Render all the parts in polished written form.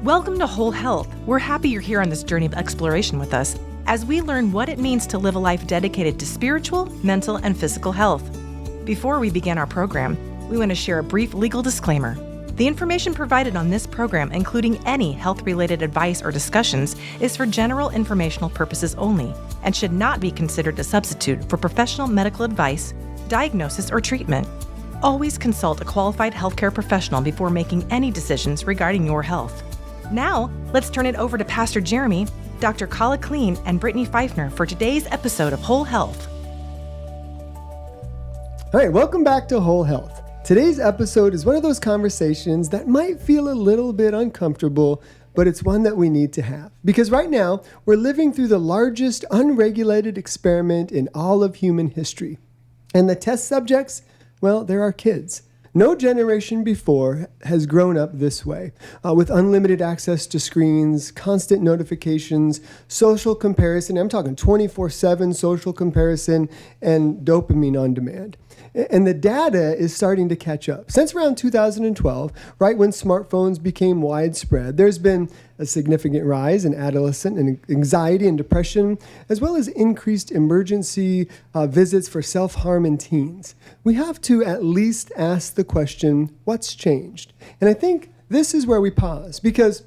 Welcome to Whole Health. We're happy you're here on this journey of exploration with us as we learn what it means to live a life dedicated to spiritual, mental, and physical health. Before we begin our program, we want to share a brief legal disclaimer. The information provided on this program, including any health-related advice or discussions, is for general informational purposes only and should not be considered a substitute for professional medical advice, diagnosis, or treatment. Always consult a qualified healthcare professional before making any decisions regarding your health. Now, let's turn it over to Pastor Jeremy, Dr. Kala Kleen, and Brittany Pfeifner for today's episode of Whole Health. All right, welcome back to Whole Health. Today's episode is one of those conversations that might feel a little bit uncomfortable, but it's one that we need to have. Because right now, we're living through the largest unregulated experiment in all of human history. And the test subjects, well, they're our kids. No generation before has grown up this way, with unlimited access to screens, constant notifications, social comparison. I'm talking 24/7 social comparison and dopamine on demand. And the data is starting to catch up. Since around 2012, right when smartphones became widespread, there's been a significant rise in adolescent and anxiety and depression, as well as increased emergency visits for self-harm in teens. We have to at least ask the question, what's changed? And I think this is where we pause, because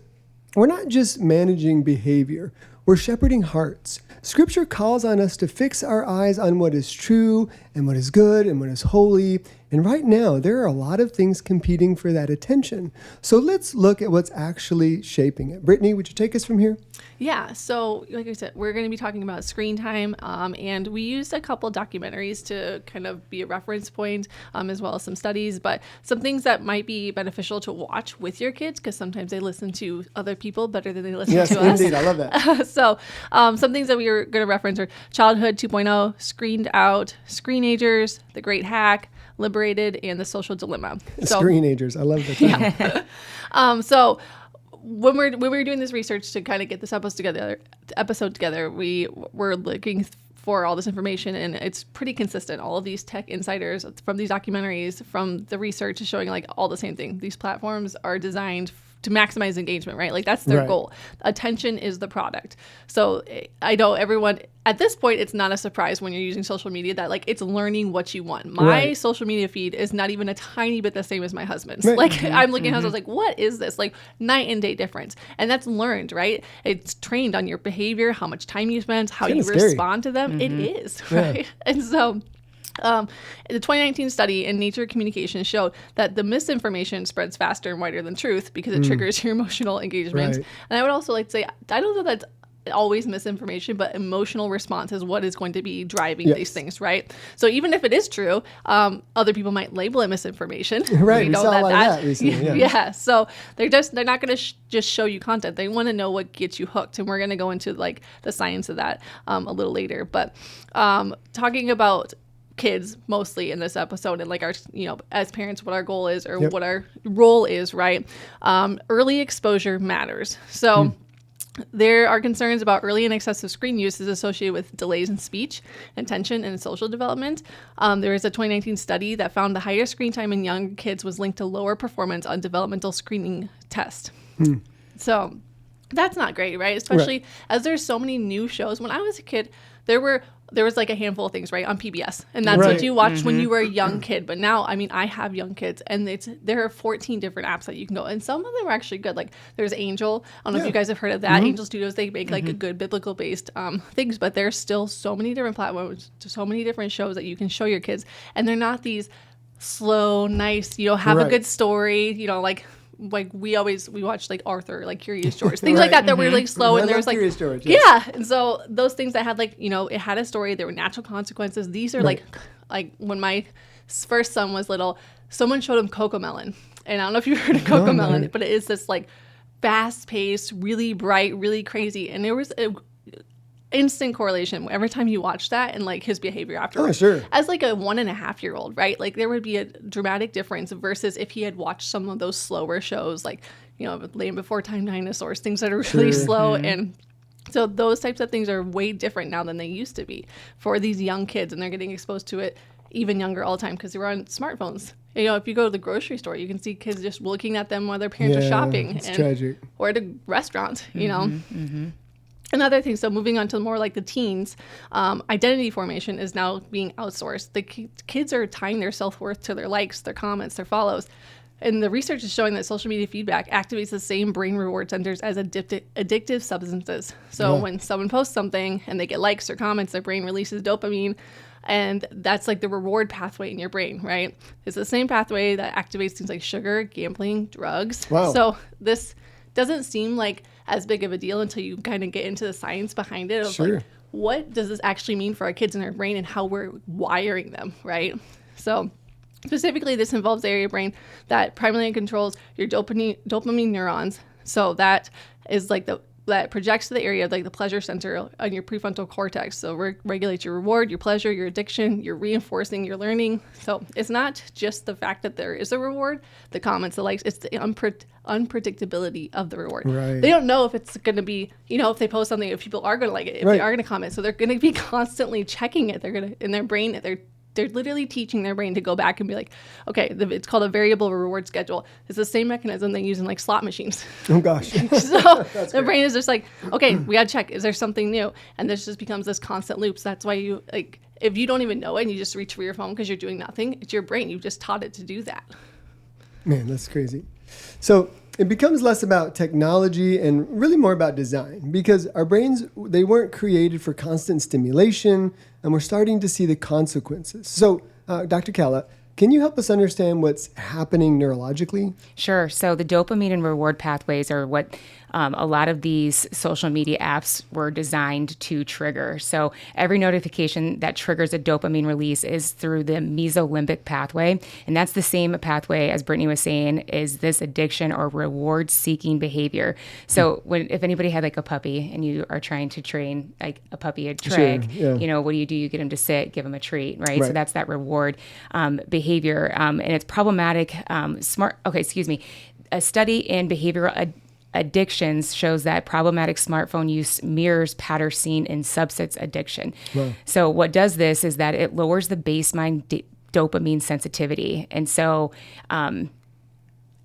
we're not just managing behavior, we're shepherding hearts. Scripture calls on us to fix our eyes on what is true and what is good and what is holy. And right now, there are a lot of things competing for that attention. So let's look at what's actually shaping it. Brittany, would you take us from here? Yeah, so like I said, we're going to be talking about screen time, and we used a couple documentaries to kind of be a reference point, as well as some studies, but some things that might be beneficial to watch with your kids, because sometimes they listen to other people better than they listen to us. Yes, indeed, I love that. So some things that we were going to reference are Childhood 2.0, Screened Out, Screenagers, The Great Hack, Liberated, and The Social Dilemma. So, Screenagers, I love the title. Yeah. So when we were doing this research to kind of get this episode together, we were looking for all this information, and it's pretty consistent. All of these tech insiders from these documentaries, from the research, is showing like all the same thing. These platforms are designed to maximize engagement, right? Like that's their goal. Attention is the product. So I know everyone at this point, it's not a surprise when you're using social media that like it's learning what you want. My social media feed is not even a tiny bit the same as my husband's. Right. Like I'm looking at his, I was like, what is this? Like night and day difference. And that's learned, right? It's trained on your behavior, how much time you spend, how you respond to them. It is, right? And so the 2019 study in Nature Communications showed that the misinformation spreads faster and wider than truth because it triggers your emotional engagement. And I would also like to say, I don't know that's always misinformation, but emotional response is what is going to be driving these things, right? So even if it is true, other people might label it misinformation. Right, we saw a lot of that recently. Yeah, so they're not going to just show you content. They want to know what gets you hooked, and we're going to go into like the science of that a little later. But talking about kids mostly in this episode, and like our, as parents, what our goal is or what our role is, right? Early exposure matters. So there are concerns about early and excessive screen use is associated with delays in speech, attention, and social development. There is a 2019 study that found the higher screen time in young kids was linked to lower performance on developmental screening test. So that's not great, right? Especially as there's so many new shows. When I was a kid, there was like a handful of things, right, on PBS. And that's what you watched when you were a young kid. But now, I mean, I have young kids, and there are 14 different apps that you can go. And some of them are actually good. Like there's Angel. I don't know if you guys have heard of that. Angel Studios, they make like a good biblical-based things. But there's still so many different platforms, so many different shows that you can show your kids. And they're not these slow, nice, have a good story, like we watched like Arthur, like Curious George, things like that were like slow, and there was like Curious George, and so those things that had like it had a story, there were natural consequences. These are like when my first son was little, someone showed him Cocomelon, and I don't know if you've heard of Cocomelon, but it is this like fast paced, really bright, really crazy, and there was a instant correlation every time you watch that and like his behavior afterwards. Oh, sure. As like a 1.5-year-old, right? Like there would be a dramatic difference versus if he had watched some of those slower shows, like, Land Before Time Dinosaurs, things that are really slow. And so those types of things are way different now than they used to be for these young kids, and they're getting exposed to it even younger all the time because they were on smartphones. You know, if you go to the grocery store, you can see kids just looking at them while their parents are shopping. It's tragic. Or at a restaurant, you know. Another thing, so moving on to more like the teens, identity formation is now being outsourced. The kids are tying their self-worth to their likes, their comments, their follows. And the research is showing that social media feedback activates the same brain reward centers as addictive substances. So when someone posts something and they get likes or comments, their brain releases dopamine. And that's like the reward pathway in your brain, right? It's the same pathway that activates things like sugar, gambling, drugs. Wow. So this doesn't seem like as big of a deal until you kind of get into the science behind it of like, what does this actually mean for our kids and our brain and how we're wiring them, right? So specifically, this involves the area of brain that primarily controls your dopamine neurons. So that is like that projects to the area of like the pleasure center on your prefrontal cortex. So regulates your reward, your pleasure, your addiction, your reinforcing, your learning. So it's not just the fact that there is a reward, the comments, the likes, it's the unpredictability of the reward. Right. They don't know if it's going to be, you know, if they post something, if people are going to like it, if they are going to comment. So they're going to be constantly checking it. They're going to, in their brain, they're literally teaching their brain to go back and be like, okay, it's called a variable reward schedule. It's the same mechanism they use in like slot machines. Oh gosh. So the brain is just like, okay, we got to check. Is there something new? And this just becomes this constant loop. So that's why you like, if you don't even know it and you just reach for your phone because you're doing nothing, it's your brain. You've just taught it to do that. Man, that's crazy. So it becomes less about technology and really more about design because our brains, they weren't created for constant stimulation and we're starting to see the consequences. So, Dr. Calla, can you help us understand what's happening neurologically? Sure. So the dopamine and reward pathways are what a lot of these social media apps were designed to trigger. So every notification that triggers a dopamine release is through the mesolimbic pathway. And that's the same pathway, as Brittany was saying, is this addiction or reward-seeking behavior. So if anybody had like a puppy and you are trying to train like a puppy a trick, you know, what do? You get them to sit, give them a treat, right? So that's that reward behavior. And it's problematic. A study in behavioral addictions shows that problematic smartphone use mirrors patterns seen in substance addiction. Wow. So what does this is that it lowers the baseline dopamine sensitivity. And so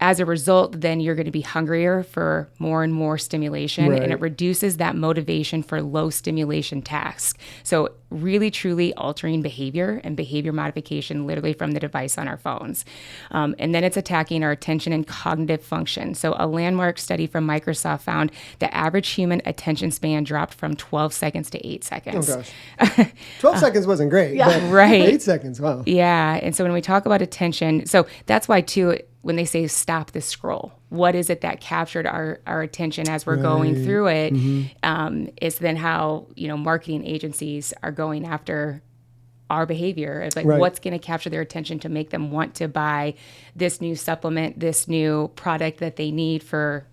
as a result, then you're going to be hungrier for more and more stimulation, and it reduces that motivation for low stimulation tasks. So really, truly altering behavior and behavior modification literally from the device on our phones. And then it's attacking our attention and cognitive function. So a landmark study from Microsoft found the average human attention span dropped from 12 seconds to 8 seconds. Oh, gosh. 12 seconds wasn't great. Yeah. But 8 seconds, wow. Yeah. And so when we talk about attention, so that's why, too, when they say stop the scroll, what is it that captured our attention as we're going through it? Is then how, you know, marketing agencies are going after our behavior. It's like, what's going to capture their attention to make them want to buy this new supplement, this new product that they need for,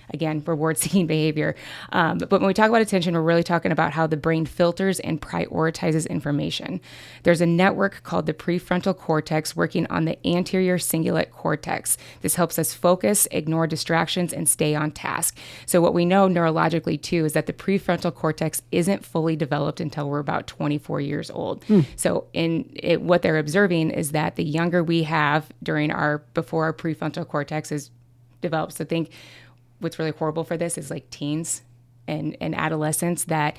again, reward-seeking behavior. But when we talk about attention, we're really talking about how the brain filters and prioritizes information. There's a network called the prefrontal cortex working on the anterior cingulate cortex. This helps us focus, ignore distractions, and stay on task. So what we know neurologically, too, is that the prefrontal cortex isn't fully developed until we're about 24 years old. So what they're observing is that the younger we have before our prefrontal cortex is developed. So think what's really horrible for this is like teens and adolescents, that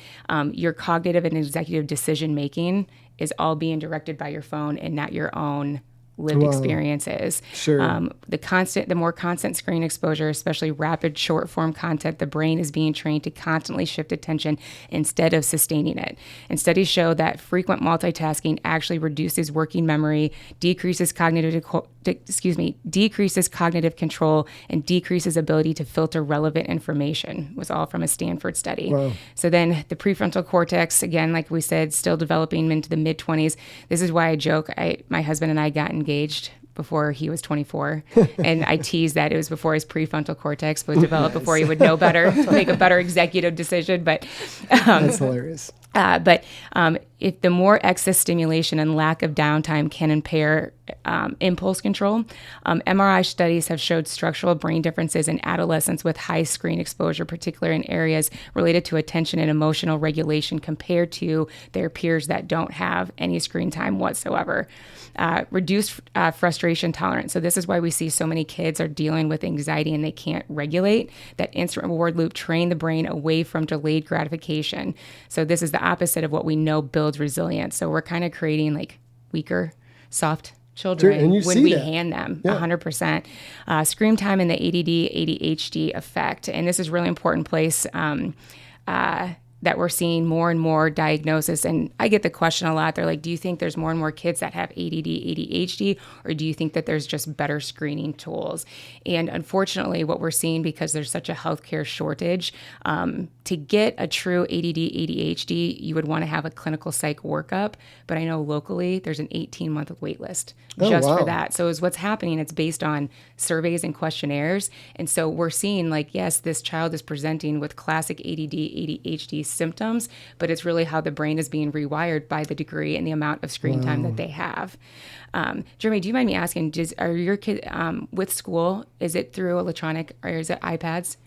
your cognitive and executive decision making is all being directed by your phone and not your own lived experiences. Sure. The more constant screen exposure, especially rapid short form content, the brain is being trained to constantly shift attention instead of sustaining it. And studies show that frequent multitasking actually reduces working memory, decreases cognitive control, and decreases ability to filter relevant information. It was all from a Stanford study. Wow. So then the prefrontal cortex, again, like we said, still developing into the mid-20s. This is why I joke, my husband and I got engaged before he was 24. And I teased that it was before his prefrontal cortex was developed, before he would know better, to make a better executive decision. But that's hilarious. If the more excess stimulation and lack of downtime can impair impulse control, MRI studies have showed structural brain differences in adolescents with high screen exposure, particularly in areas related to attention and emotional regulation compared to their peers that don't have any screen time whatsoever. Reduced frustration tolerance. So this is why we see so many kids are dealing with anxiety and they can't regulate. That instant reward loop train the brain away from delayed gratification. So this is the opposite of what we know builds resilience. So we're kind of creating like weaker, soft children and you when see we that. hand them 100%. Screen time and the ADD, ADHD effect. And this is really important place that we're seeing more and more diagnosis. And I get the question a lot. They're like, do you think there's more and more kids that have ADD, ADHD, or do you think that there's just better screening tools? And unfortunately, what we're seeing, because there's such a healthcare shortage, to get a true ADD, ADHD, you would want to have a clinical psych workup. But I know locally there's an 18-month wait list just for that. So is what's happening, it's based on surveys and questionnaires. And so we're seeing like, yes, this child is presenting with classic ADD, ADHD symptoms, but it's really how the brain is being rewired by the degree and the amount of screen time that they have. Jeremy, do you mind me asking, are your kids with school, is it through electronic or is it iPads?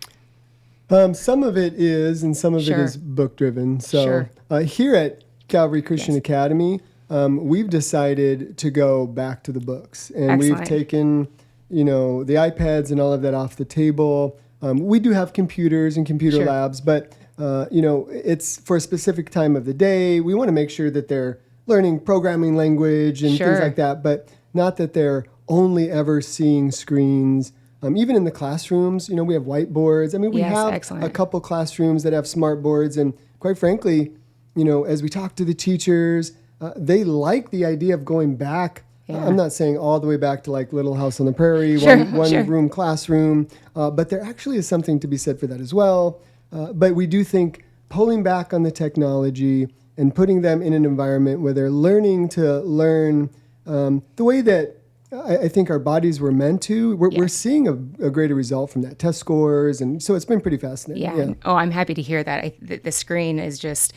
Some of it is, and some of it is book driven. So here at Calvary Christian Academy, we've decided to go back to the books, and we've taken, the iPads and all of that off the table. We do have computers and computer labs, but it's for a specific time of the day. We want to make sure that they're learning programming language and things like that, but not that they're only ever seeing screens. Even in the classrooms, we have whiteboards. I mean, we have a couple classrooms that have smart boards, and quite frankly, as we talk to the teachers, they like the idea of going back. I'm not saying all the way back to like Little House on the Prairie, one room classroom, but there actually is something to be said for that as well. But we do think pulling back on the technology and putting them in an environment where they're learning to learn the way that I think our bodies were meant to. We're seeing a greater result from that, test scores, and so it's been pretty fascinating. Yeah. Oh, I'm happy to hear that. The screen is just,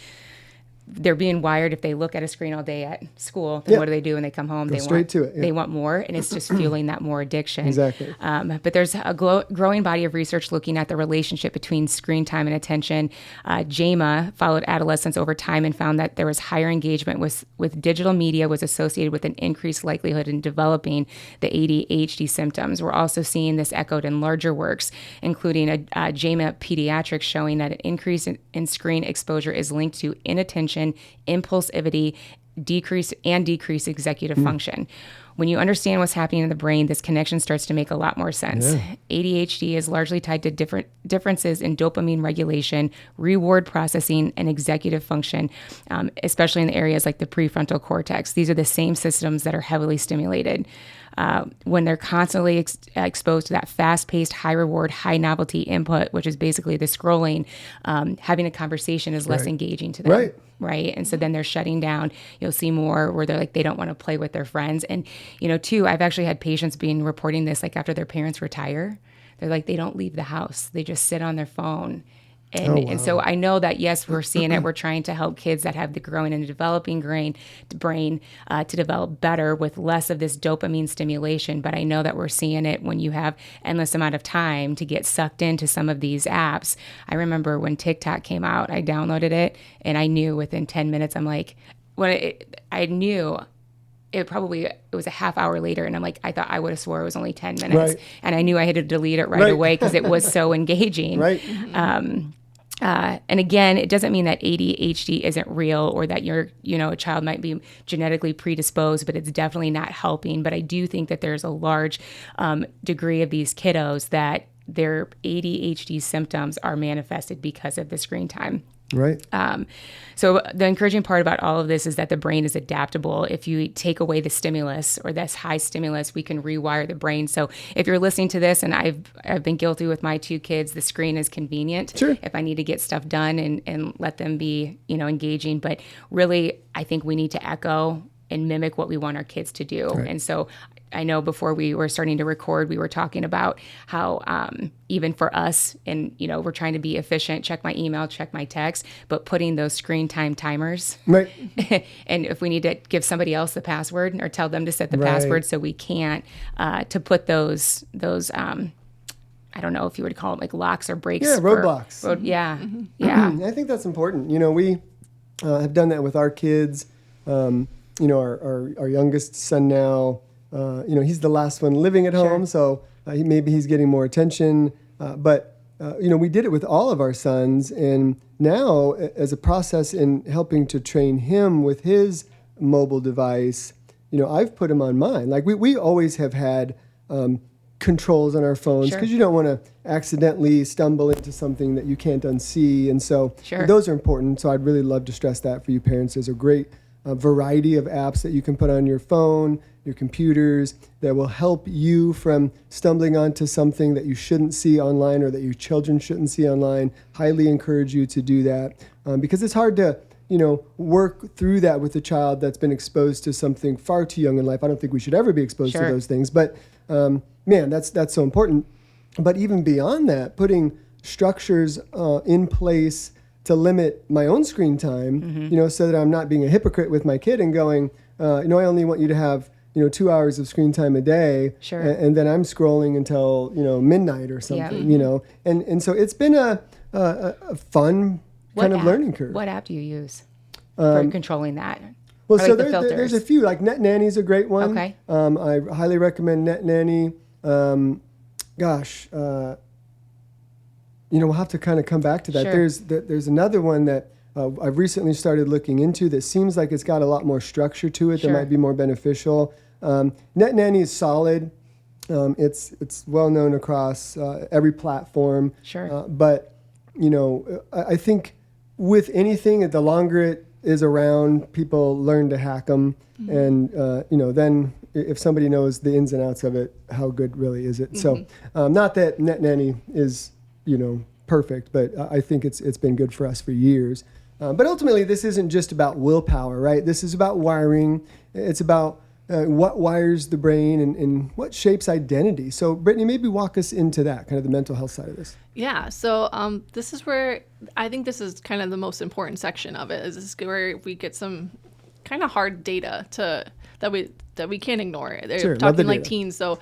they're being wired. If they look at a screen all day at school, then what do they do when they come home? They want more, and it's just fueling that more addiction. Exactly. But there's a growing body of research looking at the relationship between screen time and attention. JAMA followed adolescents over time and found that there was higher engagement with digital media was associated with an increased likelihood in developing the ADHD symptoms. We're also seeing this echoed in larger works, including a JAMA Pediatrics showing that an increase in screen exposure is linked to inattention, impulsivity, decrease executive function. When you understand what's happening in the brain, this connection starts to make a lot more sense. ADHD is largely tied to differences in dopamine regulation, reward processing, and executive function, especially in the areas like the prefrontal cortex. These are the same systems that are heavily stimulated. When they're constantly exposed to that fast-paced, high-reward, high-novelty input, which is basically the scrolling, having a conversation is less engaging to them. Right. And so then they're shutting down. You'll see more where they're like, they don't want to play with their friends. And, too, I've actually had patients reporting this, like after their parents retire, they're like, they don't leave the house. They just sit on their phone. And so I know that, yes, we're seeing it. We're trying to help kids that have the growing and developing brain to develop better with less of this dopamine stimulation. But I know that we're seeing it when you have endless amount of time to get sucked into some of these apps. I remember when TikTok came out, I downloaded it and I knew within 10 minutes, I'm like, I knew it was a half hour later, and I'm like, I thought I would have swore it was only 10 minutes. And I knew I had to delete it right away because it was so engaging. And again, it doesn't mean that ADHD isn't real or that a child might be genetically predisposed, but it's definitely not helping. But I do think that there's a large degree of these kiddos that their ADHD symptoms are manifested because of the screen time. So the encouraging part about all of this is that the brain is adaptable. If you take away the stimulus or this high stimulus, we can rewire the brain. So if you're listening to this, and I've been guilty with my two kids, the screen is convenient if I need to get stuff done and let them be, engaging. But really, I think we need to echo and mimic what we want our kids to do. And so I know before we were starting to record, we were talking about how even for us, and we're trying to be efficient, check my email, check my text, but putting those screen time timers. Right. And if we need to give somebody else the password or tell them to set the Right. password so we can't, to put those I don't know if you would call them like locks or breaks. Yeah, roadblocks. Yeah. I think that's important. We have done that with our kids. Our youngest son now, he's the last one living at home, so maybe he's getting more attention. But we did it with all of our sons, and now as a process in helping to train him with his mobile device, I've put him on mine. Like we always have had controls on our phones because you don't want to accidentally stumble into something that you can't unsee. And so those are important. So I'd really love to stress that for you parents. There's a great variety of apps that you can put on your phone, your computers, that will help you from stumbling onto something that you shouldn't see online or that your children shouldn't see online. Highly encourage you to do that because it's hard to work through that with a child that's been exposed to something far too young in life. I don't think we should ever be exposed to those things, but man, that's so important. But even beyond that, putting structures in place to limit my own screen time, so that I'm not being a hypocrite with my kid and going, I only want you to have 2 hours of screen time a day, and then I'm scrolling until midnight or something, and so it's been a fun kind of learning curve. What app do you use for controlling that? Well, so there's a few. Like Net Nanny is a great one. Okay. I highly recommend Net Nanny. We'll have to kind of come back to that. There's another one that I've recently started looking into that seems like it's got a lot more structure to it that might be more beneficial. Net Nanny is solid. It's well known across every platform. But I think with anything, the longer it is around, people learn to hack them, and then if somebody knows the ins and outs of it, how good really is it? So not that Net Nanny is perfect, but I think it's been good for us for years. But ultimately, this isn't just about willpower, right? This is about wiring. It's about what wires the brain and what shapes identity. So Brittany, maybe walk us into that, kind of the mental health side of this. Yeah, so this is where I think this is kind of the most important section of it. Is this where we get some kind of hard data that we can't ignore. They're talking like teens, so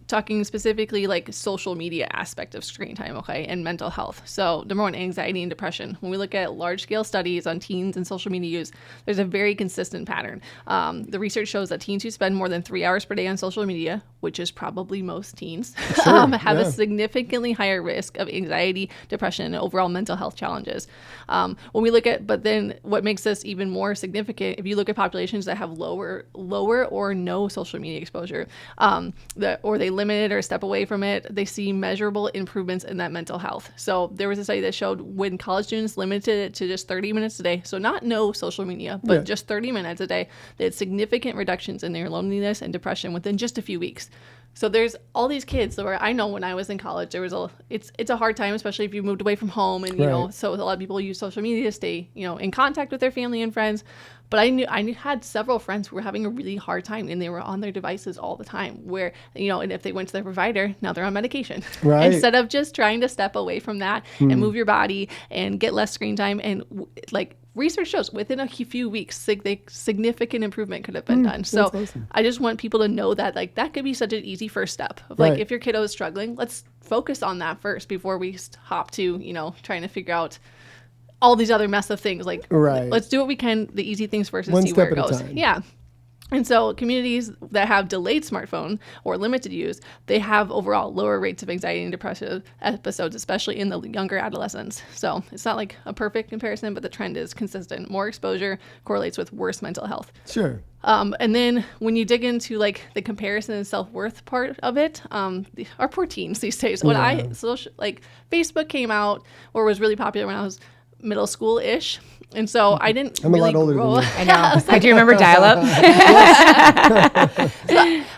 talking specifically like social media aspect of screen time, and mental health. So number one, anxiety and depression. When we look at large-scale studies on teens and social media use, there's a very consistent pattern. The research shows that teens who spend more than 3 hours per day on social media, which is probably most teens, have a significantly higher risk of anxiety, depression, and overall mental health challenges. When we look at, but then what makes this even more significant, if you look at populations that have lower or no social media exposure, or they limit it or step away from it, they see measurable improvements in that mental health. So there was a study that showed when college students limited it to just 30 minutes a day, so not no social media, but just 30 minutes a day, they had significant reductions in their loneliness and depression within just a few weeks. So there's all these kids where I know when I was in college, there was it's a hard time, especially if you moved away from home, and so a lot of people use social media to stay in contact with their family and friends. But I had several friends who were having a really hard time, and they were on their devices all the time. Where and if they went to their provider, now they're on medication. Instead of just trying to step away from that and move your body and get less screen time, and research shows within a few weeks, significant improvement could have been done. So awesome. I just want people to know that that could be such an easy first step. If your kiddo is struggling, let's focus on that first before we hop to trying to figure out all these other mess of things. Let's do what we can, the easy things first, and see where it goes. Yeah. And so communities that have delayed smartphone or limited use, they have overall lower rates of anxiety and depressive episodes, especially in the younger adolescents. So it's not like a perfect comparison, but the trend is consistent. More exposure correlates with worse mental health. Sure. And then when you dig into the comparison and self-worth part of it, our poor teens these days, Facebook came out or was really popular when I was middle school-ish. And so I didn't I'm really a lot older grow than you. I know. I do remember dial-up.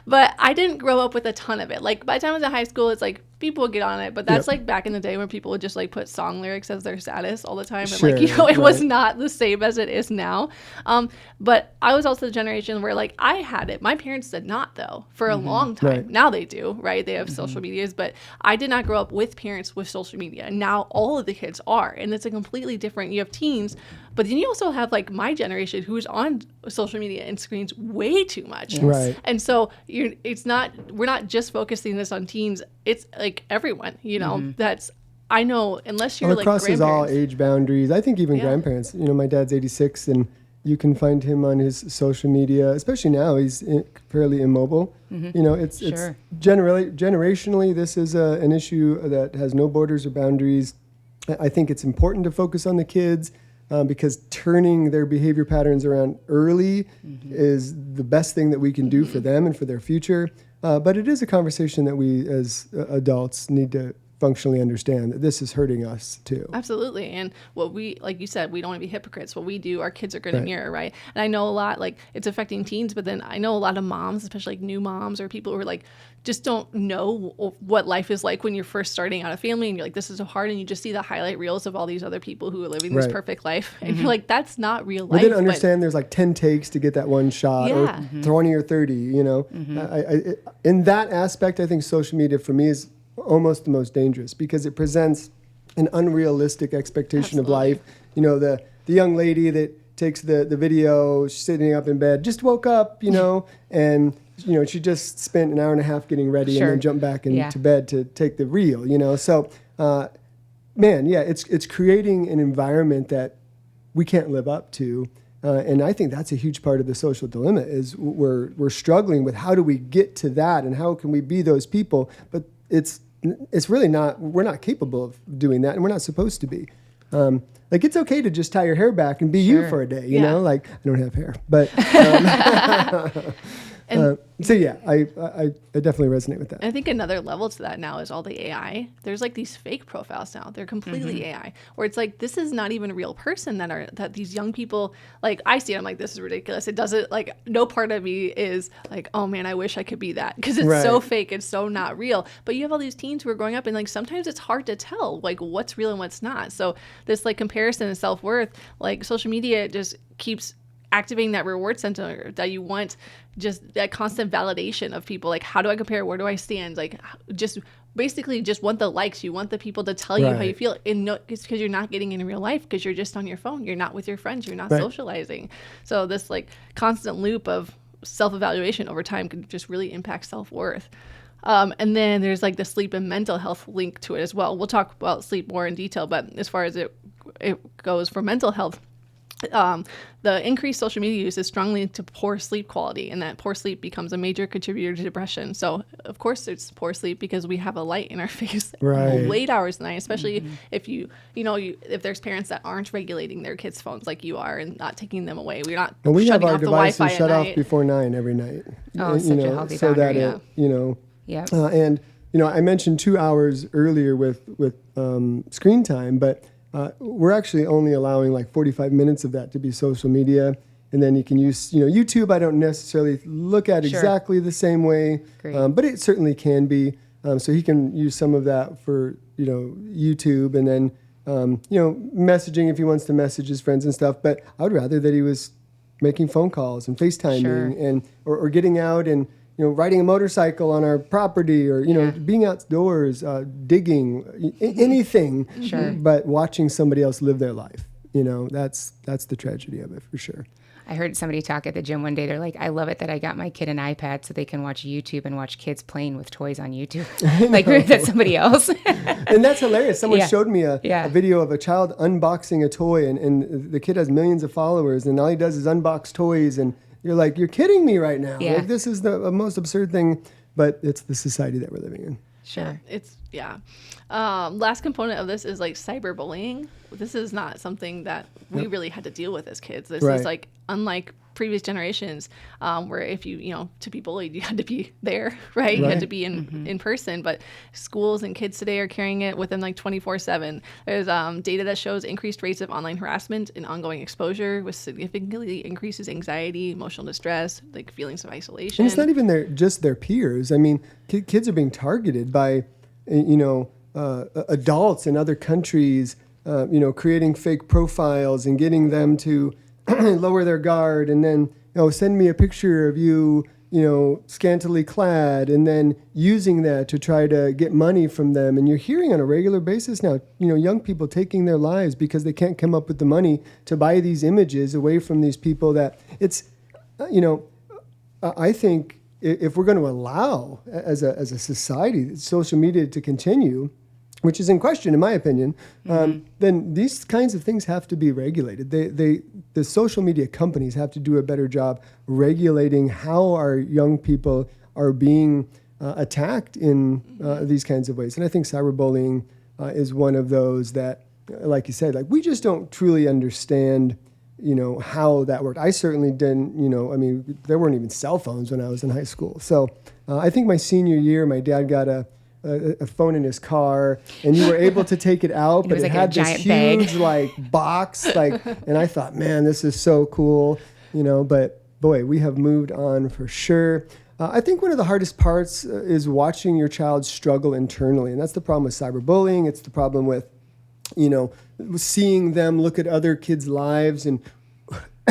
But I didn't grow up with a ton of it. By the time I was in high school, it's people would get on it, but that's Yep. like back in the day when people would just like put song lyrics as their status all the time, and Sure, like, you know, it was right. not the same as it is now. But I was also the generation where like I had it. My parents did not, though, for a long time. Right. Now they do, right? They have social medias, but I did not grow up with parents with social media. And now all of the kids are, and it's a completely different. You have teens, but then you also have like my generation who's on social media and screens way too much. Right. And so we're not just focusing this on teens. It's like everyone, you know, that's, I know, unless you're It like crosses all grandparents. age boundaries. I think even Yeah. grandparents. You know, my dad's 86, and you can find him on his social media, especially now. He's fairly immobile. You know, it's Sure. generationally, this is an issue that has no borders or boundaries. I think it's important to focus on the kids because turning their behavior patterns around early is the best thing that we can do for them and for their future. But it is a conversation that we as adults need to functionally understand that this is hurting us too. Absolutely. And what we, like you said, we don't want to be hypocrites. What we do, our kids are going to Right. mirror, right? And I know a lot, like it's affecting teens, but then I know a lot of moms, especially like new moms or people who are like, just don't know what life is like when you're first starting out a family and you're like, this is so hard. And you just see the highlight reels of all these other people who are living this Right. perfect life. And you're like, that's not real We life. didn't understand there's like 10 takes to get that one shot, Yeah. or 20 or 30, you know. In that aspect, I think social media for me is almost the most dangerous because it presents an unrealistic expectation of Absolutely. life. You know, the young lady that takes the video, she's sitting up in bed, just woke up, you know, and, you know, she just spent an hour and a half getting ready Sure. and then jumped back Yeah. into bed to take the reel, you know. So, man, yeah, it's creating an environment that we can't live up to. And I think that's a huge part of the social dilemma is we're struggling with how do we get to that and how can we be those people? But it's really not, we're not capable of doing that and we're not supposed to be. Like it's okay to just tie your hair back and be you Sure. for a day, you Yeah. know, like I don't have hair, but so yeah, I definitely resonate with that. I think another level to that now is all the AI. There's like these fake profiles now. They're completely AI, where it's like this is not even a real person that these young people like. I see it, I'm like, this is ridiculous. It doesn't like no part of me is like, oh man, I wish I could be that because it's so Right. fake. It's so not real. But you have all these teens who are growing up and like sometimes it's hard to tell like what's real and what's not. So this like comparison and self-worth, like social media just keeps activating that reward center that you want, just that constant validation of people. Like, how do I compare? Where do I stand? Like, just basically just want the likes. You want the people to tell you how you Right. feel. And no, it's because you're not getting in real life because you're just on your phone. You're not with your friends. You're not Right. socializing. So this like constant loop of self-evaluation over time can just really impact self-worth. And then there's like the sleep and mental health link to it as well. We'll talk about sleep more in detail, but as far as it goes for mental health, the increased social media use is strongly linked to poor sleep quality, and that poor sleep becomes a major contributor to depression. So, of course, it's poor sleep because we have a light in our face Right. late hours of the night, especially if if there's parents that aren't regulating their kids' phones like you are and not taking them away. We're not And we have shutting our off the devices Wi-Fi shut at off night. before 9 every night. Oh, you such a know, healthy so that boundary, it, you know, Yep. and you know, I mentioned 2 hours earlier with screen time, but we're actually only allowing like 45 minutes of that to be social media. And then you can use, you know, YouTube. I don't necessarily look at Sure. exactly the same way, Great. but it certainly can be. So he can use some of that for, you know, YouTube, and then, you know, messaging if he wants to message his friends and stuff. But I would rather that he was making phone calls and FaceTiming Sure. and or getting out and, you know, riding a motorcycle on our property, or, you know, Yeah. being outdoors, digging, anything, Sure. but watching somebody else live their life. You know, that's the tragedy of it for sure. I heard somebody talk at the gym one day. They're like, I love it that I got my kid an iPad so they can watch YouTube and watch kids playing with toys on YouTube. Like, that's somebody else. And that's hilarious. Someone Yeah. showed me a Yeah. video of a child unboxing a toy, and the kid has millions of followers, and all he does is unbox toys, and you're like, you're kidding me right now. Yeah. Like, this is the most absurd thing, but it's the society that we're living in. Sure. It's last component of this is like cyberbullying. This is not something that we really had to deal with as kids. This Right. is like unlike previous generations, where if you know, to be bullied, you had to be there, right? You had Right. to be in person. But schools and kids today are carrying it within like 24/7. There's data that shows increased rates of online harassment and ongoing exposure, which significantly increases anxiety, emotional distress, like feelings of isolation. And it's not even just their peers. I mean, kids are being targeted by adults in other countries, creating fake profiles and getting them to lower their guard, and then send me a picture of you, scantily clad, and then using that to try to get money from them. And you're hearing on a regular basis now, young people taking their lives because they can't come up with the money to buy these images away from these people. That it's, I think if we're going to allow as a society social media to continue, which is in question in my opinion, then these kinds of things have to be regulated. The social media companies have to do a better job regulating how our young people are being attacked in these kinds of ways. And I think cyberbullying is one of those that, like you said, like we just don't truly understand how that worked. I certainly didn't, there weren't even cell phones when I was in high school. So I think my senior year, my dad got a phone in his car, and you were able to take it out, but it had this huge box, and I thought, man, this is so cool, but boy, we have moved on for sure. I think one of the hardest parts is watching your child struggle internally, and that's the problem with cyberbullying. It's the problem with, seeing them look at other kids' lives and,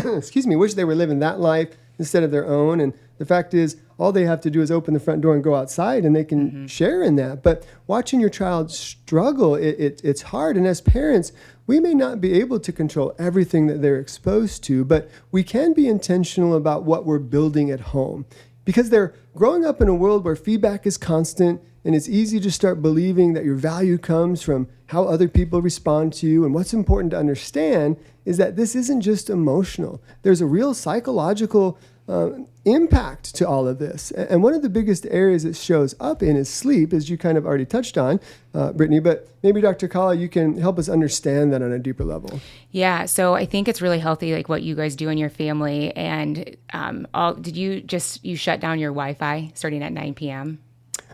wish they were living that life instead of their own. And the fact is, all they have to do is open the front door and go outside, and they can share in that. But watching your child struggle, it's hard. And as parents, we may not be able to control everything that they're exposed to, but we can be intentional about what we're building at home. Because they're growing up in a world where feedback is constant, and it's easy to start believing that your value comes from how other people respond to you. And what's important to understand is that this isn't just emotional. There's a real psychological impact to all of this. And one of the biggest areas it shows up in is sleep, as you kind of already touched on, Brittany, but maybe Dr. Kala, you can help us understand that on a deeper level. Yeah, so I think it's really healthy, like what you guys do in your family. And did you shut down your Wi-Fi starting at 9 p.m.?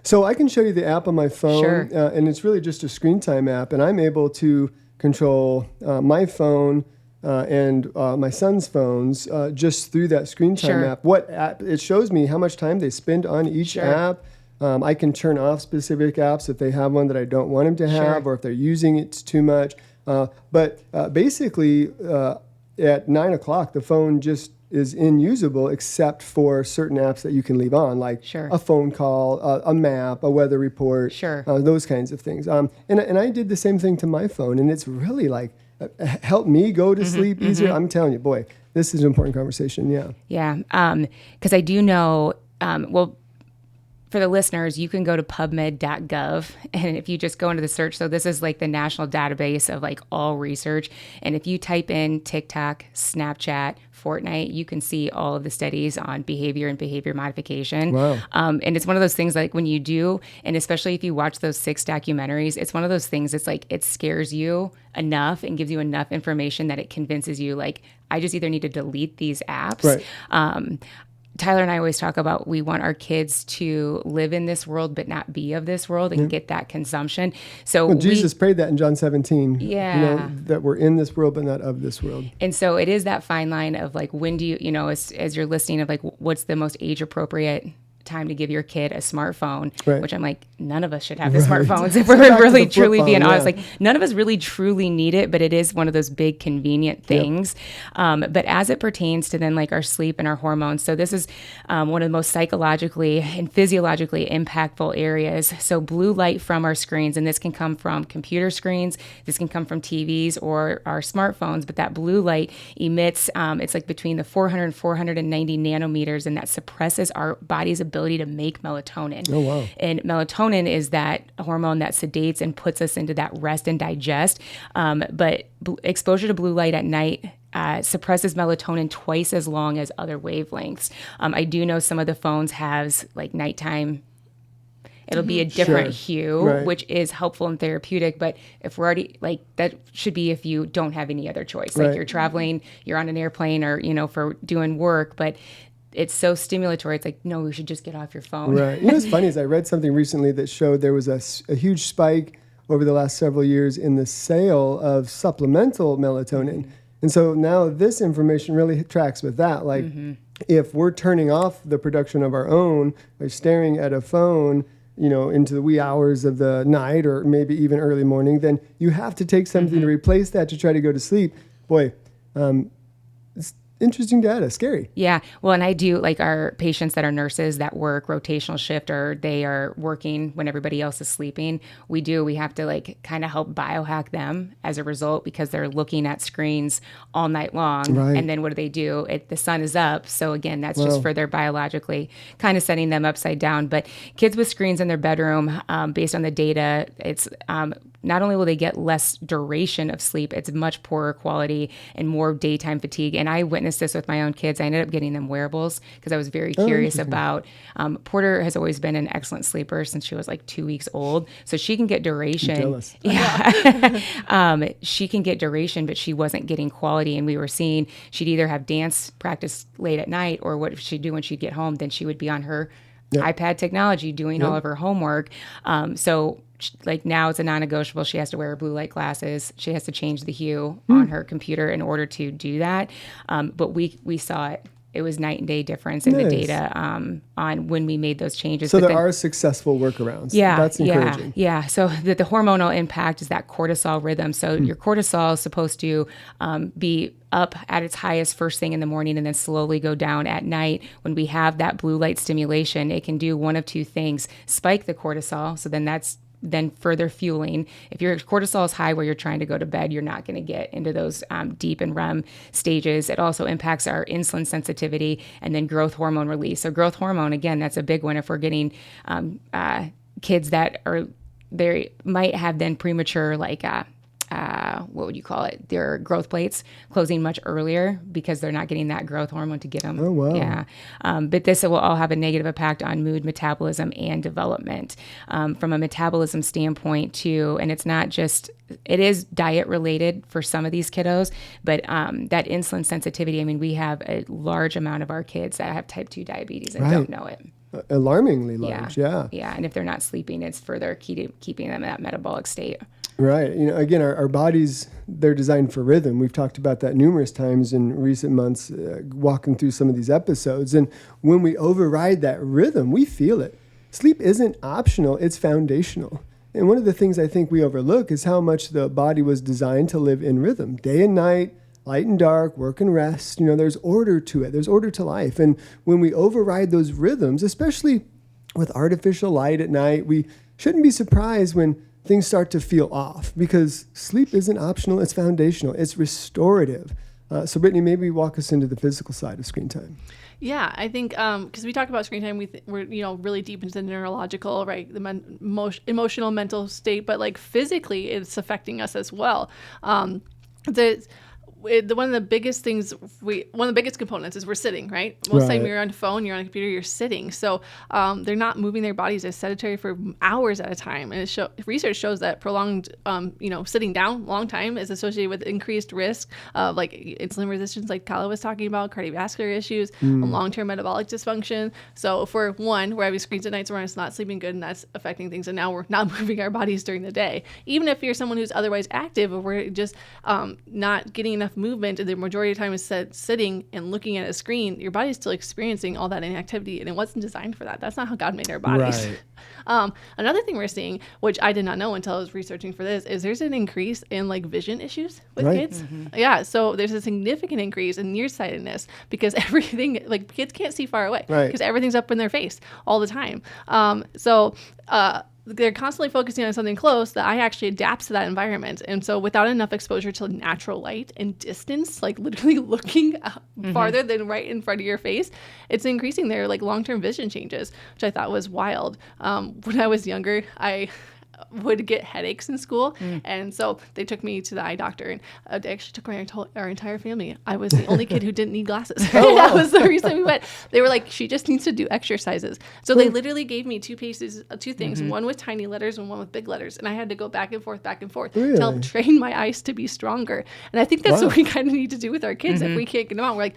So I can show you the app on my phone, Sure. And it's really just a screen time app, and I'm able to control my phone and my son's phones just through that screen time Sure. app. What app? It shows me how much time they spend on each Sure. app. I can turn off specific apps if they have one that I don't want them to have, Sure. or if they're using it too much. But basically, at 9 o'clock, the phone just is unusable except for certain apps that you can leave on, like Sure. a phone call, a map, a weather report, Sure. Those kinds of things. And I did the same thing to my phone, and it's really helped me go to sleep easier. I'm telling you, boy, this is an important conversation. Yeah. Yeah, because I do know, for the listeners, you can go to pubmed.gov, and if you just go into the search, so this is like the national database of like all research, and if you type in TikTok, Snapchat, Fortnite, you can see all of the studies on behavior and behavior modification. Wow. And it's one of those things like when you do, and especially if you watch those 6 documentaries, it's one of those things, it's like it scares you enough and gives you enough information that it convinces you like, I just either need to delete these apps. Right. Tyler and I always talk about we want our kids to live in this world but not be of this world and get that consumption. So Well, Jesus prayed that in John 17. Yeah. That we're in this world but not of this world. And so it is that fine line of like, when do you, as you're listening, of like, what's the most age appropriate time to give your kid a smartphone, Right. which I'm like, none of us should have the Right. smartphones if Go we're back to really the flip truly being phone, honest. yeah. Like none of us really truly need it, but it is one of those big convenient things. But as it pertains to then like our sleep and our hormones, so this is one of the most psychologically and physiologically impactful areas. So blue light from our screens, and this can come from computer screens, this can come from TVs or our smartphones, but that blue light emits, it's like between the 400 and 490 nanometers, and that suppresses our body's ability to make melatonin. Oh, wow. And melatonin is that hormone that sedates and puts us into that rest and digest. But exposure to blue light at night suppresses melatonin twice as long as other wavelengths. I do know some of the phones has like nighttime. It'll be a different hue, Right. which is helpful and therapeutic. But if we're already like, that should be if you don't have any other choice. Like Right. you're traveling, you're on an airplane or, for doing work, but it's so stimulatory. It's like, no, we should just get off your phone. Right. What's funny is I read something recently that showed there was a huge spike over the last several years in the sale of supplemental melatonin. And so now this information really tracks with that. Like if we're turning off the production of our own by staring at a phone, into the wee hours of the night or maybe even early morning, then you have to take something to replace that to try to go to sleep. Boy, it's interesting data, scary. Yeah. Well, and I do, like, our patients that are nurses that work rotational shift, or they are working when everybody else is sleeping. We have to like kind of help biohack them as a result, because they're looking at screens all night long. Right. And then what do? The sun is up. So again, that's just further biologically kind of setting them upside down. But kids with screens in their bedroom, based on the data, it's not only will they get less duration of sleep, it's much poorer quality and more daytime fatigue. And I witnessed this with my own kids. I ended up getting them wearables because I was very curious about. Porter has always been an excellent sleeper since she was like 2 weeks old, so she can get duration. I'm jealous. Yeah, she can get duration, but she wasn't getting quality. And we were seeing she'd either have dance practice late at night, or what she'd do when she'd get home. Then she would be on her iPad technology doing all of her homework. So like now it's a non-negotiable. She has to wear her blue light glasses. She has to change the hue on her computer in order to do that. But we saw it. It was night and day difference in the data on when we made those changes. So there are successful workarounds. Yeah, that's encouraging. Yeah. So the hormonal impact is that cortisol rhythm. So your cortisol is supposed to be up at its highest first thing in the morning and then slowly go down at night. When we have that blue light stimulation, it can do one of two things: spike the cortisol. So then that's further fueling. If your cortisol is high where you're trying to go to bed, you're not going to get into those deep and REM stages. It also impacts our insulin sensitivity and then growth hormone release. So growth hormone, again, that's a big one. If we're getting kids that they might have then premature, like what would you call it? Their growth plates closing much earlier because they're not getting that growth hormone to get them. Oh, wow. Yeah. But this will all have a negative impact on mood, metabolism, and development. From a metabolism standpoint too, and it's not just, it is diet related for some of these kiddos, but that insulin sensitivity, I mean, we have a large amount of our kids that have type 2 diabetes and don't know it. Alarmingly large, yeah. Yeah, and if they're not sleeping, it's further keeping them in that metabolic state. Right. Again, our bodies, they're designed for rhythm. We've talked about that numerous times in recent months, walking through some of these episodes. And when we override that rhythm, we feel it. Sleep isn't optional, it's foundational. And one of the things I think we overlook is how much the body was designed to live in rhythm. Day and night, light and dark, work and rest. There's order to it. There's order to life. And when we override those rhythms, especially with artificial light at night, we shouldn't be surprised when things start to feel off, because sleep isn't optional. It's foundational. It's restorative. So Brittany, maybe walk us into the physical side of screen time. Yeah, I think because we talk about screen time, we're really deep into the neurological, right, the emotional, mental state, but like physically, it's affecting us as well. One of the biggest components is we're sitting, right? Most of the time you're on a phone, you're on a computer, you're sitting. So they're not moving their bodies. They're sedentary for hours at a time. And research shows that prolonged, sitting down long time is associated with increased risk of like insulin resistance, like Kala was talking about, cardiovascular issues, long-term metabolic dysfunction. So for one, we're having screens at night, so we're not sleeping good, and that's affecting things. And now we're not moving our bodies during the day. Even if you're someone who's otherwise active, or we're just not getting enough movement, and the majority of the time is sitting and looking at a screen, your body's still experiencing all that inactivity, and it wasn't designed for that. That's not how God made our bodies. Right. Another thing we're seeing, which I did not know until I was researching for this, is there's an increase in like vision issues with kids. Yeah, so there's a significant increase in nearsightedness because everything, like kids can't see far away because everything's up in their face all the time. They're constantly focusing on something close. The eye actually adapts to that environment. And so without enough exposure to natural light and distance, like literally looking farther than right in front of your face, it's increasing their like long-term vision changes, which I thought was wild. When I was younger, I would get headaches in school, and so they took me to the eye doctor, and they actually took our entire family. I was the only kid who didn't need glasses. That was the reason we went. They were like, she just needs to do exercises. So they literally gave me two things, one with tiny letters and one with big letters, and I had to go back and forth to help train my eyes to be stronger. And I think that's what we kind of need to do with our kids. If we can't get them out, we're like,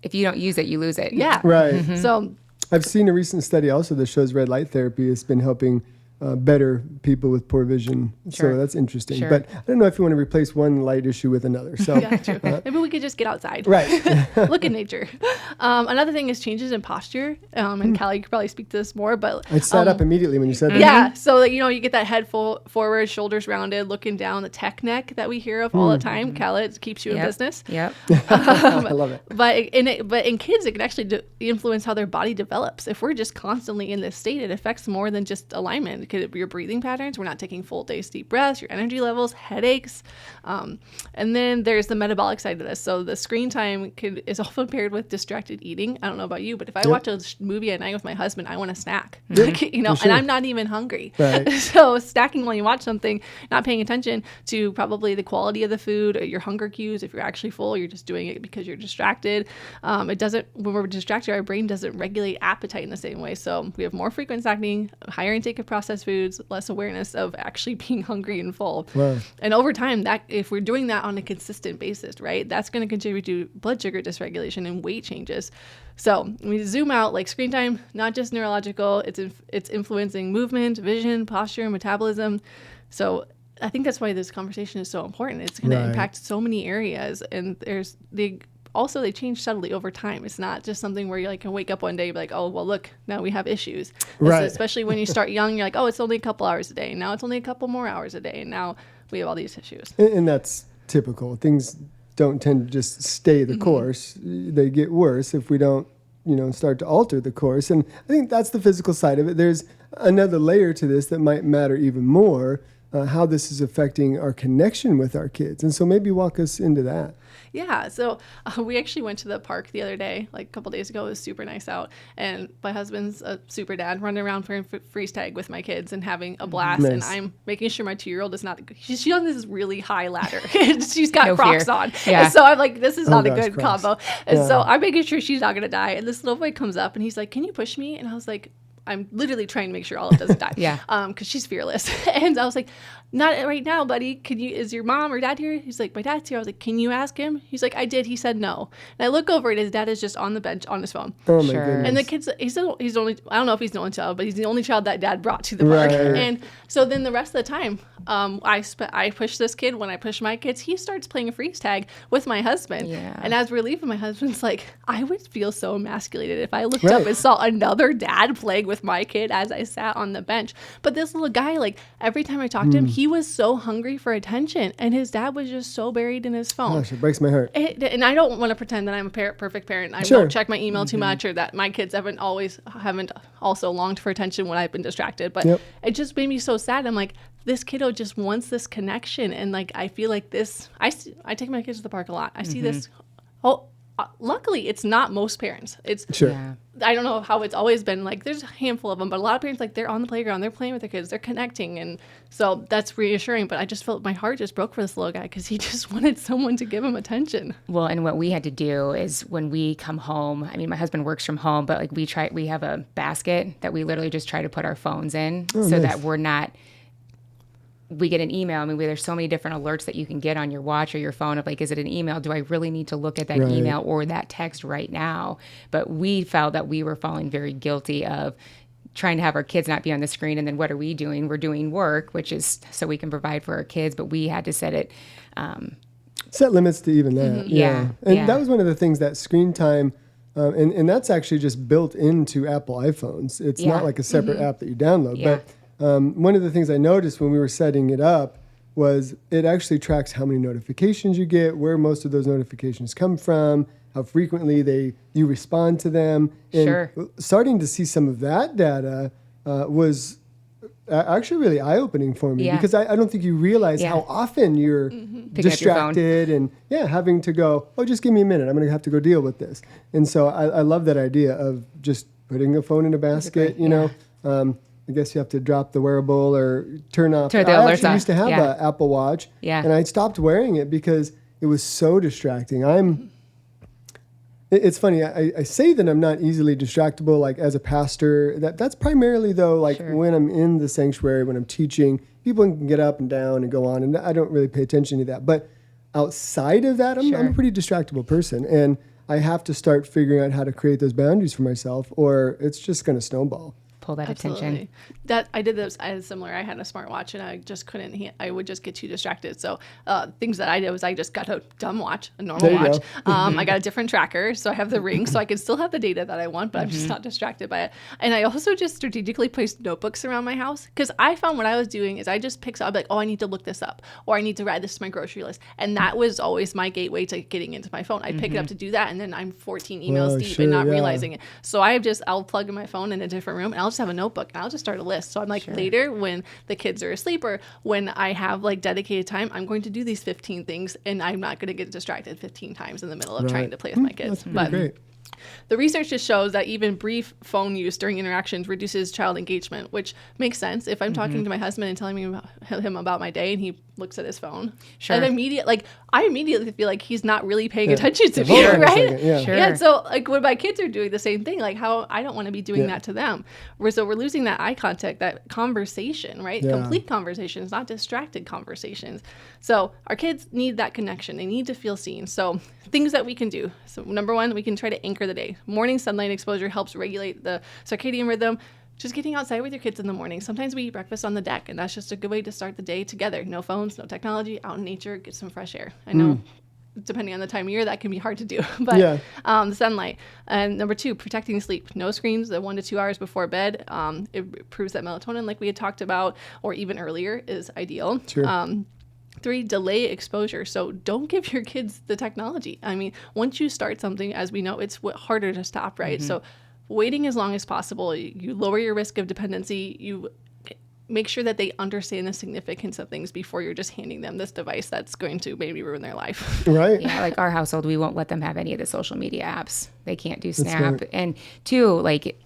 if you don't use it, you lose it. Yeah. Right. So I've seen a recent study also that shows red light therapy has been helping better people with poor vision. Sure. So that's interesting. Sure. But I don't know if you want to replace one light issue with another. So Yeah, true. Maybe we could just get outside. right. Look at nature. Another thing is changes in posture. And Callie could probably speak to this more, but I sat up immediately when you said that. yeah, so that you get that head forward, shoulders rounded, looking down, the tech neck that we hear of all the time. Callie, it keeps you in business. Yep. I love it. But in kids, it can actually influence how their body develops. If we're just constantly in this state, it affects more than just alignment. It could be your breathing patterns. We're not taking full days deep breaths, your energy levels, headaches, and then there's the metabolic side of this. So the screen time is often paired with distracted eating. I don't know about you, but if I watch a movie at night with my husband, I want a snack. And I'm not even hungry. Right. So snacking while you watch something, not paying attention to probably the quality of the food, your hunger cues. If you're actually full, you're just doing it because you're distracted. When we're distracted, our brain doesn't regulate appetite in the same way. So we have more frequent snacking, higher intake of processed foods, less awareness of actually being hungry and full. Wow. And over time, that if we're doing that on a consistent basis, right, that's going to contribute to blood sugar dysregulation and weight changes. So when we zoom out, like screen time, not just neurological, it's influencing movement, vision, posture, metabolism. So I think that's why this conversation is so important. It's going to impact so many areas, and they change subtly over time. It's not just something where you can wake up one day and be like, oh, well, look, now we have issues. Right. Especially when you start young, you're like, oh, it's only a couple hours a day. Now it's only a couple more hours a day. And now we have all these issues. And that's typical. Things don't tend to just stay the course. They get worse if we don't, start to alter the course. And I think that's the physical side of it. There's another layer to this that might matter even more, how this is affecting our connection with our kids. And so maybe walk us into that. Yeah, so we actually went to the park the other day, like a couple days ago. It was super nice out, and my husband's a super dad, running around playing freeze tag with my kids and having a blast. Nice. And I'm making sure my 2-year-old is not. She's on this really high ladder. She's got No Crocs fear. on, Yeah. and so I'm like, this is not a gosh, good Crocs. combo. And Yeah. so I'm making sure she's not gonna die. And this little boy comes up and he's like, "Can you push me?" And I was like, I'm literally trying to make sure Olive doesn't die. Yeah. Because she's fearless. And I was like, not right now, buddy. Is your mom or dad here? He's like, my dad's here. I was like, can you ask him? He's like, I did. He said no. And I look over and his dad is just on the bench on his phone. Oh my Sure. goodness. And the kid's, he's the only, I don't know if he's the only child, but he's the only child that dad brought to the park. Right. And so then the rest of the time, I push this kid. When I push my kids, he starts playing a freeze tag with my husband. Yeah. And as we're leaving, my husband's like, I would feel so emasculated if I looked Right. up and saw another dad playing with my kid as I sat on the bench. But this little guy, like every time I talked to him, he was so hungry for attention, and his dad was just so buried in his phone. Gosh, it breaks my heart. And I don't want to pretend that I'm a perfect parent. I Sure. don't check my email too much, or that my kids haven't also longed for attention when I've been distracted. But Yep. it just made me so sad. I'm like, this kiddo just wants this connection, and like I feel like this. I take my kids to the park a lot. I see this. Oh, luckily, it's not most parents. It's Sure. Yeah. I don't know how it's always been. Like, there's a handful of them, but a lot of parents, like, they're on the playground, they're playing with their kids, they're connecting, and so that's reassuring. But I just felt my heart just broke for this little guy because he just wanted someone to give him attention. Well, and what we had to do is when we come home, I mean, my husband works from home, but like we have a basket that we literally just try to put our phones in so nice. that we're not, we get an email. I mean, there's so many different alerts that you can get on your watch or your phone of like, is it an email? Do I really need to look at that Right. email or that text right now? But we felt that we were falling very guilty of trying to have our kids not be on the screen. And then what are we doing? We're doing work, which is so we can provide for our kids, but we had to set it. Set limits to even that. Yeah, And yeah. that was one of the things that screen time, and that's actually just built into Apple iPhones. It's Yeah. not like a separate app that you download. Yeah. But one of the things I noticed when we were setting it up was it actually tracks how many notifications you get, where most of those notifications come from, how frequently you respond to them. And Sure. starting to see some of that data was actually really eye-opening for me Yeah. because I don't think you realize Yeah. how often you're Picking up your phone. distracted and having to go, oh, just give me a minute. I'm going to have to go deal with this. And so I love that idea of just putting the phone in a basket, great, I guess you have to drop the wearable or turn off. Turn the I alerts actually off. used to have Yeah. an Apple Watch Yeah. and I stopped wearing it because it was so distracting. It's funny. I say that I'm not easily distractible, like as a pastor. That's primarily though, like Sure. when I'm in the sanctuary, when I'm teaching, people can get up and down and go on, and I don't really pay attention to that. But outside of that, I'm a Sure. pretty distractible person, and I have to start figuring out how to create those boundaries for myself, or it's just going to snowball. pull that attention. Absolutely. That I did this. I had similar. I had a smartwatch, and I just couldn't. I would just get too distracted. So things that I did was I just got a dumb watch, a normal There you watch. go. I got a different tracker, so I have the Ring, so I can still have the data that I want, but I'm just not distracted by it. And I also just strategically placed notebooks around my house because I found what I was doing is I just picked up like, oh, I need to look this up, or I need to add this to my grocery list, and that was always my gateway to getting into my phone. I'd pick it up to do that, and then I'm 14 emails deep and not realizing it. So I'll plug in my phone in a different room, and I'll just have a notebook, and I'll just start a list. So I'm like, later when the kids are asleep or when I have like dedicated time, I'm going to do these 15 things, and I'm not going to get distracted 15 times in the middle of trying to play with my kids. That's great. The research just shows that even brief phone use during interactions reduces child engagement, which makes sense. If I'm talking to my husband and telling him about my day and he looks at his phone, and I immediately feel like he's not really paying attention to me, right? Yeah. So like when my kids are doing the same thing, like how I don't want to be doing that to them. So we're losing that eye contact, that conversation, right? Yeah. Complete conversations, not distracted conversations. So our kids need that connection. They need to feel seen. So things that we can do. So number one, we can try to anchor the day. Morning sunlight exposure helps regulate the circadian rhythm. Just getting outside with your kids in the morning. Sometimes we eat breakfast on the deck, and that's just a good way to start the day together. No phones, no technology, out in nature, get some fresh air. I know, depending on the time of year, that can be hard to do, but the sunlight. And number two, protecting sleep. No screens 1 to 2 hours before bed. It proves that melatonin, like we had talked about, or even earlier, is ideal. Sure. 3, delay exposure. So don't give your kids the technology. I mean, once you start something, as we know, it's harder to stop, right? So waiting as long as possible, you lower your risk of dependency. You make sure that they understand the significance of things before you're just handing them this device that's going to maybe ruin their life. Right. Yeah, like our household, we won't let them have any of the social media apps. They can't do Snap. And two, like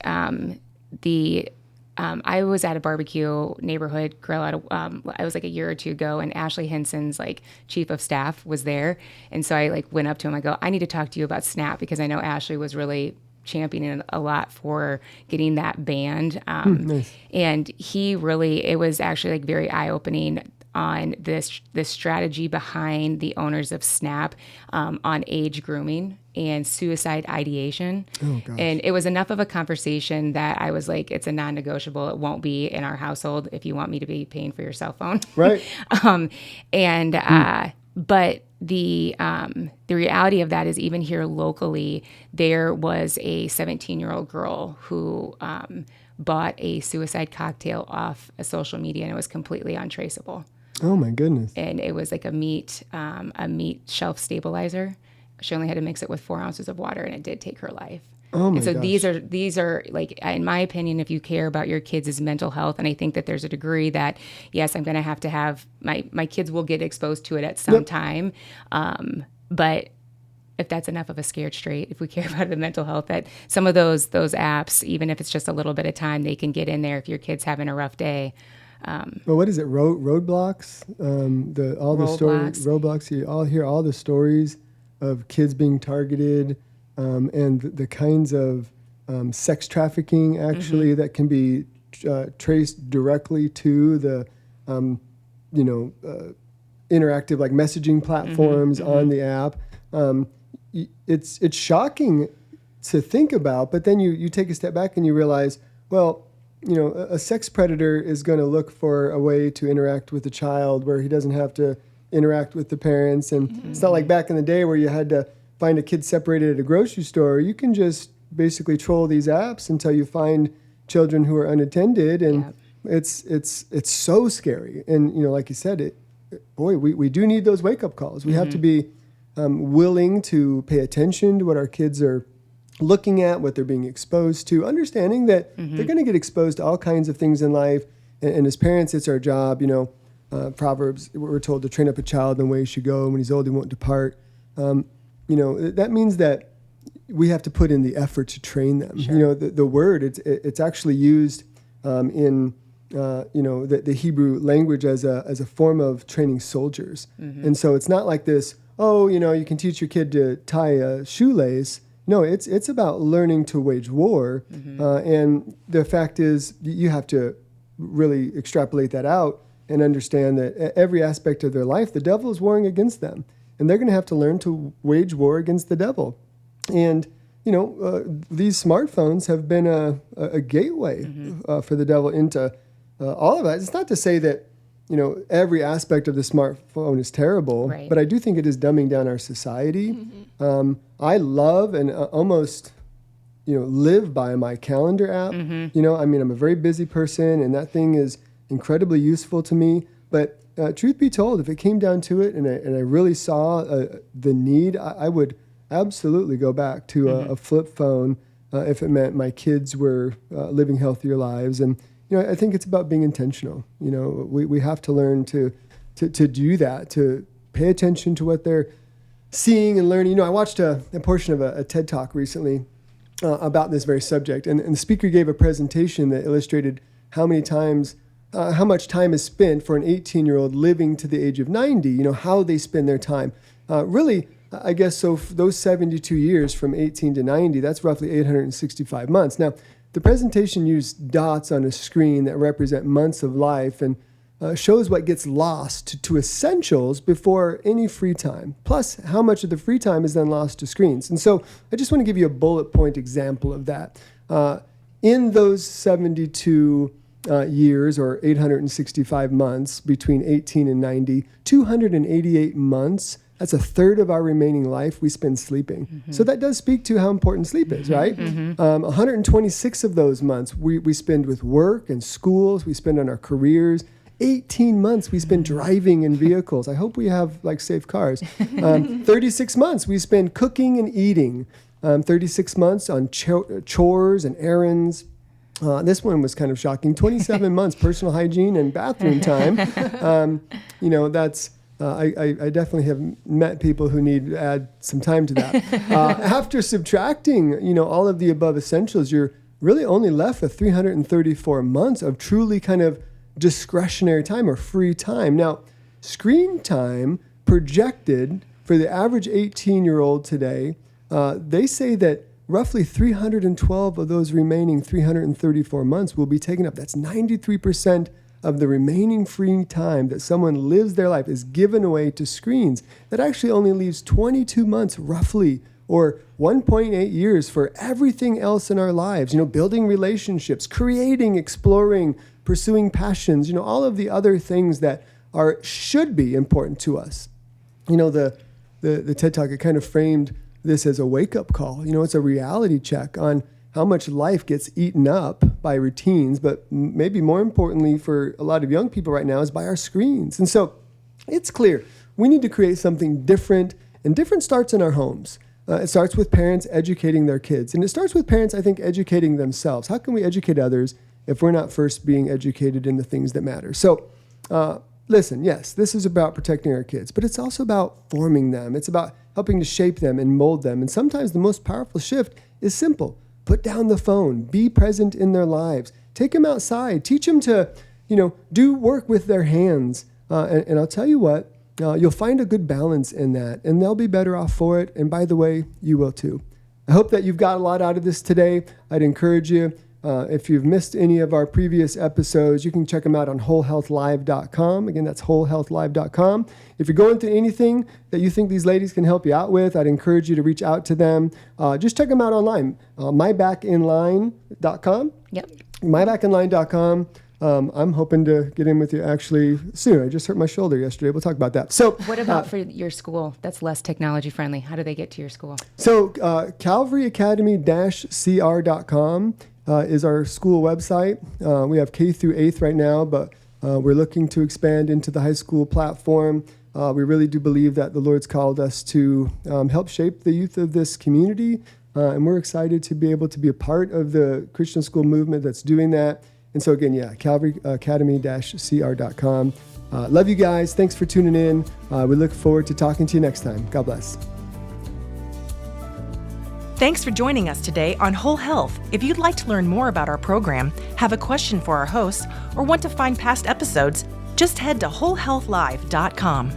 I was at a barbecue neighborhood grill I was like a year or two ago, and Ashley Henson's like chief of staff was there. And so I like went up to him, I go, I need to talk to you about Snap, because I know Ashley was really championing a lot for getting that banned. Nice. And it was actually like very eye-opening on this strategy behind the owners of Snap on age grooming and suicide ideation. Oh, gosh. And it was enough of a conversation that I was like, it's a non-negotiable. It won't be in our household if you want me to be paying for your cell phone. Right. But the reality of that is, even here locally, there was a 17-year-old girl who bought a suicide cocktail off a social media, and it was completely untraceable. Oh my goodness. And it was like a meat shelf stabilizer. She only had to mix it with 4 ounces of water, and it did take her life. Oh my and so gosh. these are like, in my opinion, if you care about your kids' mental health, and I think that there's a degree that, yes, I'm going to have my kids will get exposed to it at some time. But if that's enough of a scared straight, if we care about the mental health, that some of those apps, even if it's just a little bit of time, they can get in there if your kid's having a rough day. Well, what is it? Roadblocks? The stories, Roblox. You all hear all the stories of kids being targeted, and the kinds of sex trafficking actually that can be traced directly to the interactive like messaging platforms on the app. It's shocking to think about, but then you take a step back and you realize, well, a sex predator is going to look for a way to interact with the child where he doesn't have to interact with the parents. And it's not like back in the day where you had to find a kid separated at a grocery store. You can just basically troll these apps until you find children who are unattended. And it's so scary. And, like you said, we do need those wake-up calls. We have to be willing to pay attention to what our kids are looking at, what they're being exposed to, understanding that they're going to get exposed to all kinds of things in life. And as parents, it's our job, Proverbs, we're told to train up a child in the way he should go, and when he's old, he won't depart. That means that we have to put in the effort to train them. Sure. The word, it's actually used in the Hebrew language as a form of training soldiers. And so it's not like this, you can teach your kid to tie a shoelace. No, it's about learning to wage war. And the fact is, you have to really extrapolate that out and understand that every aspect of their life, the devil is warring against them. And they're going to have to learn to wage war against the devil. And these smartphones have been a gateway for the devil into all of that. It's not to say that, every aspect of the smartphone is terrible, Right. but I do think it is dumbing down our society. I love and almost, live by my calendar app. I'm a very busy person, and that thing is incredibly useful to me. But truth be told, if it came down to it and I really saw the need, I would absolutely go back to a flip phone if it meant my kids were living healthier lives. And I think it's about being intentional. We have to learn to do that, to pay attention to what they're seeing and learning. I watched a portion of a TED Talk recently about this very subject, and the speaker gave a presentation that illustrated how much time is spent for an 18-year-old living to the age of 90. How they spend their time. Really, I guess so. Those 72 years from 18 to 90, that's roughly 865 months. Now, the presentation used dots on a screen that represent months of life and shows what gets lost to essentials before any free time, plus how much of the free time is then lost to screens. And so I just want to give you a bullet point example of that. In those 72 years, or 865 months between 18 and 90, 288 months, that's a third of our remaining life we spend sleeping. So that does speak to how important sleep is, right? 126 of those months we spend with work and schools, we spend on our careers. 18 months we spend driving in vehicles. I hope we have safe cars. 36 months we spend cooking and eating. 36 months on chores and errands. This one was kind of shocking. 27 months personal hygiene and bathroom time. That's I definitely have met people who need to add some time to that. After subtracting, all of the above essentials, you're really only left with 334 months of truly kind of discretionary time or free time. Now, screen time projected for the average 18-year-old today, they say that roughly 312 of those remaining 334 months will be taken up. That's 93% of the remaining free time that someone lives their life is given away to screens. That actually only leaves 22 months roughly, or 1.8 years for everything else in our lives. Building relationships, creating, exploring, pursuing passions, all of the other things that should be important to us. The TED Talk, it kind of framed this as a wake-up call. It's a reality check on how much life gets eaten up by routines, but maybe more importantly for a lot of young people right now is by our screens. And so it's clear we need to create something different, and different starts in our homes. It starts with parents educating their kids, and it starts with parents, I think, educating themselves. How can we educate others if we're not first being educated in the things that matter? So listen, yes, this is about protecting our kids, but it's also about forming them. It's about helping to shape them and mold them. And sometimes the most powerful shift is simple. Put down the phone, be present in their lives, take them outside, teach them to, do work with their hands. And I'll tell you what, you'll find a good balance in that, and they'll be better off for it. And by the way, you will too. I hope that you've got a lot out of this today. I'd encourage you, if you've missed any of our previous episodes, you can check them out on wholehealthlive.com. Again, that's wholehealthlive.com. If you're going through anything that you think these ladies can help you out with, I'd encourage you to reach out to them. Just check them out online, mybackinline.com. Yep. mybackinline.com. I'm hoping to get in with you actually soon. I just hurt my shoulder yesterday. We'll talk about that. So, what about for your school that's less technology friendly? How do they get to your school? So CalvaryAcademy-CR.com is our school website. We have K through 8th right now, but we're looking to expand into the high school platform. We really do believe that the Lord's called us to help shape the youth of this community, and we're excited to be able to be a part of the Christian school movement that's doing that. And so again, CalvaryAcademy-CR.com. Love you guys. Thanks for tuning in. We look forward to talking to you next time. God bless. Thanks for joining us today on Whole Health. If you'd like to learn more about our program, have a question for our hosts, or want to find past episodes, just head to wholehealthlive.com.